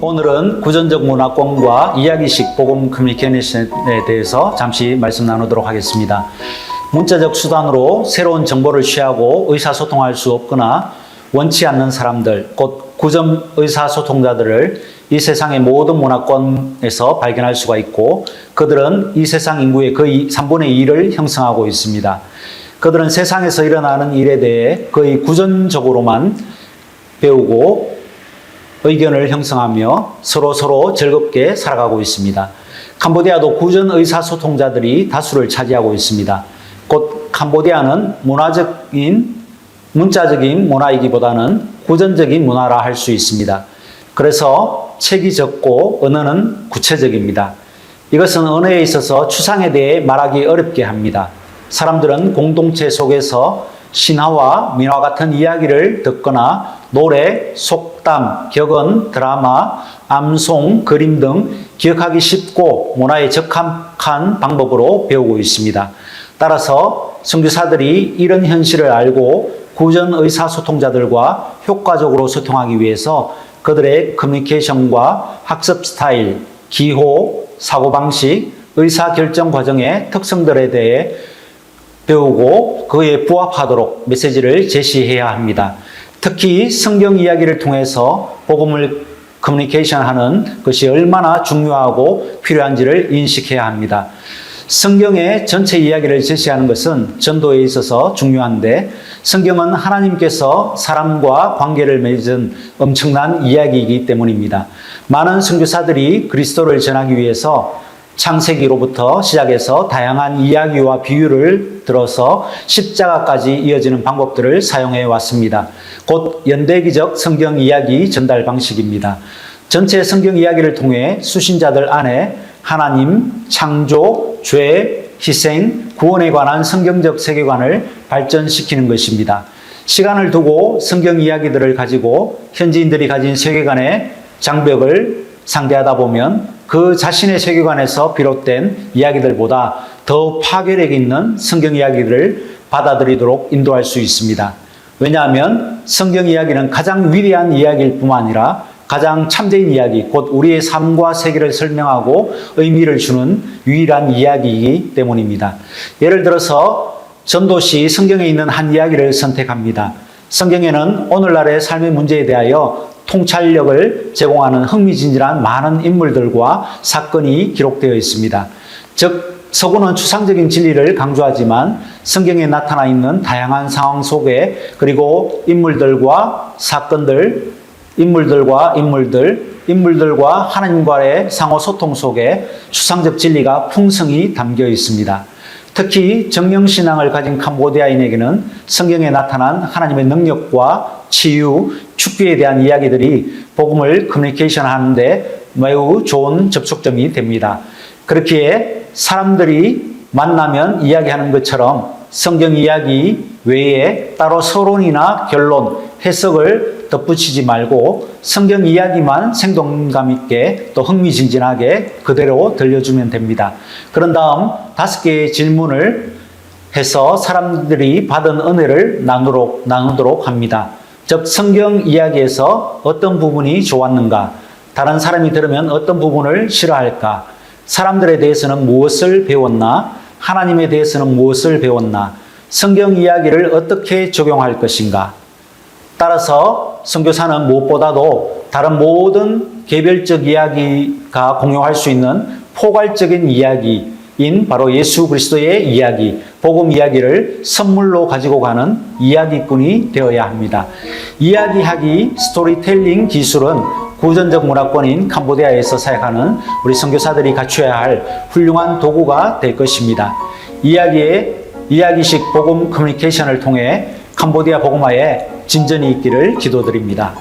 오늘은 구전적 문화권과 이야기식 복음 커뮤니케이션에 대해서 잠시 말씀 나누도록 하겠습니다. 문자적 수단으로 새로운 정보를 취하고 의사소통할 수 없거나 원치 않는 사람들, 곧 구전 의사소통자들을 이 세상의 모든 문화권에서 발견할 수가 있고, 그들은 이 세상 인구의 거의 3분의 2를 형성하고 있습니다. 그들은 세상에서 일어나는 일에 대해 거의 구전적으로만 배우고 의견을 형성하며 서로 즐겁게 살아가고 있습니다. 캄보디아도 구전 의사소통자들이 다수를 차지하고 있습니다. 곧 캄보디아는 문자적인 문화이기보다는 구전적인 문화라 할 수 있습니다. 그래서 책이 적고 언어는 구체적입니다. 이것은 언어에 있어서 추상에 대해 말하기 어렵게 합니다. 사람들은 공동체 속에서 신화와 민화 같은 이야기를 듣거나 노래, 속담, 격언, 드라마, 암송, 그림 등 기억하기 쉽고 문화에 적합한 방법으로 배우고 있습니다. 따라서 선교사들이 이런 현실을 알고 구전 의사소통자들과 효과적으로 소통하기 위해서 그들의 커뮤니케이션과 학습 스타일, 기호, 사고방식, 의사결정 과정의 특성들에 대해 배우고 그에 부합하도록 메시지를 제시해야 합니다. 특히 성경 이야기를 통해서 복음을 커뮤니케이션하는 것이 얼마나 중요하고 필요한지를 인식해야 합니다. 성경의 전체 이야기를 제시하는 것은 전도에 있어서 중요한데, 성경은 하나님께서 사람과 관계를 맺은 엄청난 이야기이기 때문입니다. 많은 선교사들이 그리스도를 전하기 위해서 창세기로부터 시작해서 다양한 이야기와 비유를 들어서 십자가까지 이어지는 방법들을 사용해 왔습니다. 곧 연대기적 성경 이야기 전달 방식입니다. 전체 성경 이야기를 통해 수신자들 안에 하나님, 창조, 죄, 희생, 구원에 관한 성경적 세계관을 발전시키는 것입니다. 시간을 두고 성경 이야기들을 가지고 현지인들이 가진 세계관의 장벽을 상대하다 보면 그 자신의 세계관에서 비롯된 이야기들보다 더 파괴력 있는 성경 이야기를 받아들이도록 인도할 수 있습니다. 왜냐하면 성경 이야기는 가장 위대한 이야기일 뿐만 아니라 가장 참된 이야기, 곧 우리의 삶과 세계를 설명하고 의미를 주는 유일한 이야기이기 때문입니다. 예를 들어서 전도시 성경에 있는 한 이야기를 선택합니다. 성경에는 오늘날의 삶의 문제에 대하여 통찰력을 제공하는 흥미진진한 많은 인물들과 사건이 기록되어 있습니다. 즉, 서구는 추상적인 진리를 강조하지만 성경에 나타나 있는 다양한 상황 속에, 그리고 인물들과 하나님과의 상호소통 속에 추상적 진리가 풍성히 담겨 있습니다. 특히 정령신앙을 가진 캄보디아인에게는 성경에 나타난 하나님의 능력과 치유, 축복에 대한 이야기들이 복음을 커뮤니케이션 하는데 매우 좋은 접촉점이 됩니다. 그렇기에 사람들이 만나면 이야기하는 것처럼 성경 이야기 외에 따로 서론이나 결론, 해석을 덧붙이지 말고 성경 이야기만 생동감 있게 또 흥미진진하게 그대로 들려주면 됩니다. 그런 다음 5개의 질문을 해서 사람들이 받은 은혜를 나누도록 합니다. 즉, 성경 이야기에서 어떤 부분이 좋았는가? 다른 사람이 들으면 어떤 부분을 싫어할까? 사람들에 대해서는 무엇을 배웠나? 하나님에 대해서는 무엇을 배웠나? 성경 이야기를 어떻게 적용할 것인가? 따라서 선교사는 무엇보다도 다른 모든 개별적 이야기가 공유할 수 있는 포괄적인 이야기인 바로 예수 그리스도의 이야기, 복음 이야기를 선물로 가지고 가는 이야기꾼이 되어야 합니다. 이야기하기, 스토리텔링 기술은 구전적 문화권인 캄보디아에서 사역하는 우리 선교사들이 갖춰야 할 훌륭한 도구가 될 것입니다. 이야기식 복음 커뮤니케이션을 통해 캄보디아 복음화에 진전이 있기를 기도드립니다.